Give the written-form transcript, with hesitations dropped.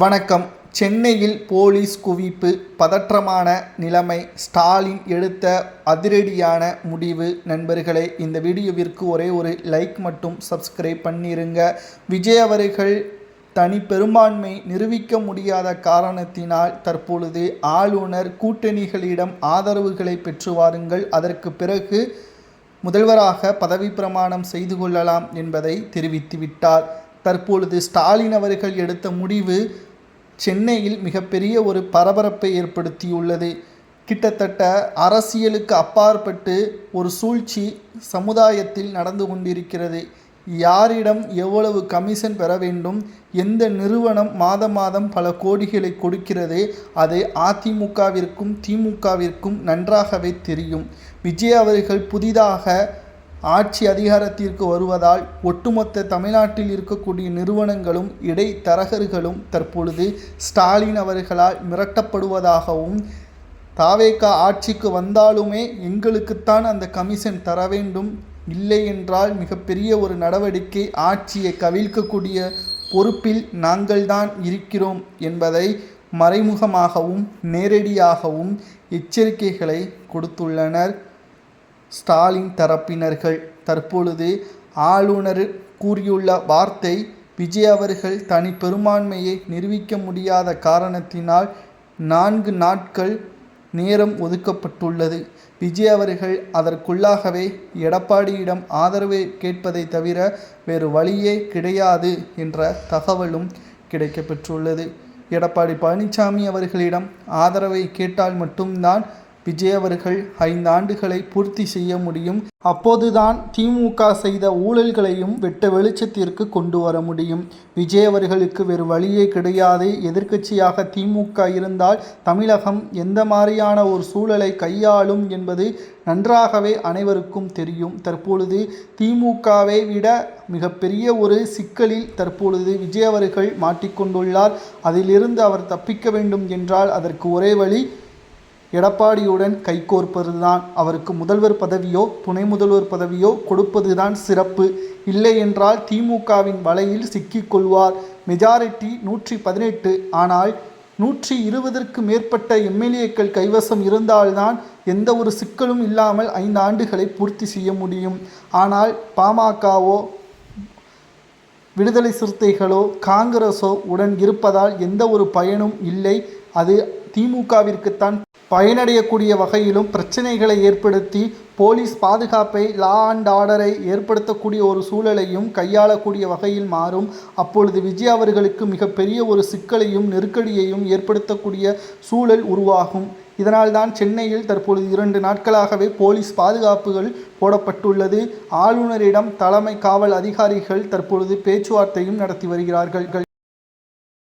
வணக்கம். சென்னையில் போலீஸ் குவிப்பு, பதற்றமான நிலைமை. ஸ்டாலின் எடுத்த அதிரடியான முடிவு. நண்பர்களே, இந்த வீடியோவிற்கு ஒரே ஒரு லைக் மட்டும் சப்ஸ்கிரைப் பண்ணிருங்க. விஜய் அவர்கள் தனி பெரும்பான்மை நிரூபிக்க முடியாத காரணத்தினால் தற்பொழுது ஆளுநர் கூட்டணிகளிடம் ஆதரவுகளை பெற்று வாருங்கள், அதற்கு பிறகு முதல்வராக பதவி பிரமாணம் செய்து கொள்ளலாம் என்பதை தெரிவித்துவிட்டார். தற்பொழுது ஸ்டாலின் அவர்கள் எடுத்த முடிவு சென்னையில் மிகப்பெரிய ஒரு பரபரப்பை ஏற்படுத்தியுள்ளது. கிட்டத்தட்ட அரசியலுக்கு அப்பாற்பட்டு ஒரு சூழ்ச்சி சமுதாயத்தில் நடந்து கொண்டிருக்கிறது. யாரிடம் எவ்வளவு கமிஷன் பெற வேண்டும், எந்த நிறுவனம் மாதம் மாதம் பல கோடிகளை கொடுக்கிறது, அது அதிமுகவிற்கும் திமுகவிற்கும் நன்றாகவே தெரியும். விஜய் அவர்கள் புதிதாக ஆட்சி அதிகாரத்திற்கு வருவதால் ஒட்டுமொத்த தமிழ்நாட்டில் இருக்கக்கூடிய நிறுவனங்களும் இடைத்தரகர்களும் தற்பொழுது ஸ்டாலின் அவர்களால் மிரட்டப்படுவதாகவும், தாவேகா ஆட்சிக்கு வந்தாலுமே எங்களுக்குத்தான் அந்த கமிஷன் தர வேண்டும், இல்லை என்றால் மிகப்பெரிய ஒரு நடவடிக்கை, ஆட்சியை கவிழ்க்கக்கூடிய பொறுப்பில் நாங்கள்தான் இருக்கிறோம் என்பதை மறைமுகமாகவும் நேரடியாகவும் எச்சரிக்கைகளை கொடுத்துள்ளனர் ஸ்டாலின் தரப்பினர்கள். தற்பொழுது ஆளுநர் கூறியுள்ள வார்த்தை, விஜய் அவர்கள் தனி பெரும்பான்மையை நிரூபிக்க முடியாத காரணத்தினால் 4 நாட்கள் நேரம் ஒதுக்கப்பட்டுள்ளது. விஜய் அவர்கள் அதற்குள்ளாகவே எடப்பாடியிடம் ஆதரவை கேட்பதை தவிர வேறு வழியே கிடையாது என்ற தகவலும் கிடைக்கப்பெற்றுள்ளது. எடப்பாடி பழனிசாமி அவர்களிடம் ஆதரவை கேட்டால் மட்டும்தான் விஜய் அவர்கள் 5 ஆண்டுகளை பூர்த்தி செய்ய முடியும். அப்போதுதான் திமுக செய்த ஊழல்களையும் வெட்ட வெளிச்சத்திற்கு கொண்டு வர முடியும். விஜய் அவர்களுக்கு வேறு வழியே கிடையாது. எதிர்க்கட்சியாக திமுக இருந்தால் தமிழகம் எந்த மாதிரியான ஒரு சூழலை கையாளும் என்பது நன்றாகவே அனைவருக்கும் தெரியும். தற்பொழுது திமுகவை விட மிகப்பெரிய ஒரு சிக்கலில் தற்பொழுது விஜய் அவர்கள் மாட்டிக்கொண்டுள்ளார். அதிலிருந்து அவர் தப்பிக்க வேண்டும் என்றால் அதற்கு ஒரே வழி எடப்பாடியுடன் கைகோர்ப்பதுதான். அவருக்கு முதல்வர் பதவியோ துணை முதல்வர் பதவியோ கொடுப்பதுதான் சிறப்பு. இல்லை என்றால் திமுகவின் வலையில் சிக்கிக்கொள்வார். மெஜாரிட்டி 118, ஆனால் 120ற்கு மேற்பட்ட எம்எல்ஏக்கள் கைவசம் இருந்தால்தான் எந்த ஒரு சிக்கலும் இல்லாமல் 5 ஆண்டுகளை பூர்த்தி செய்ய முடியும். ஆனால் பாமகவோ விடுதலை சிறுத்தைகளோ காங்கிரஸோ உடன் இருப்பதால் எந்த ஒரு பயனும் இல்லை. அது திமுகவிற்குத்தான் பயனடையக்கூடிய வகையிலும் பிரச்சனைகளை ஏற்படுத்தி போலீஸ் பாதுகாப்பை, லா அண்ட் ஆர்டரை ஏற்படுத்தக்கூடிய ஒரு சூழலையும் கையாளக்கூடிய வகையில் மாறும். அப்பொழுது விஜய் அவர்களுக்கு மிகப்பெரிய ஒரு சிக்கலையும் நெருக்கடியையும் ஏற்படுத்தக்கூடிய சூழல் உருவாகும். இதனால்தான் சென்னையில் தற்பொழுது 2 நாட்களாகவே போலீஸ் பாதுகாப்புகள் போடப்பட்டுள்ளது. ஆளுநரிடம் தலைமை காவல் அதிகாரிகள் தற்பொழுது பேச்சுவார்த்தையும் நடத்தி வருகிறார்கள்.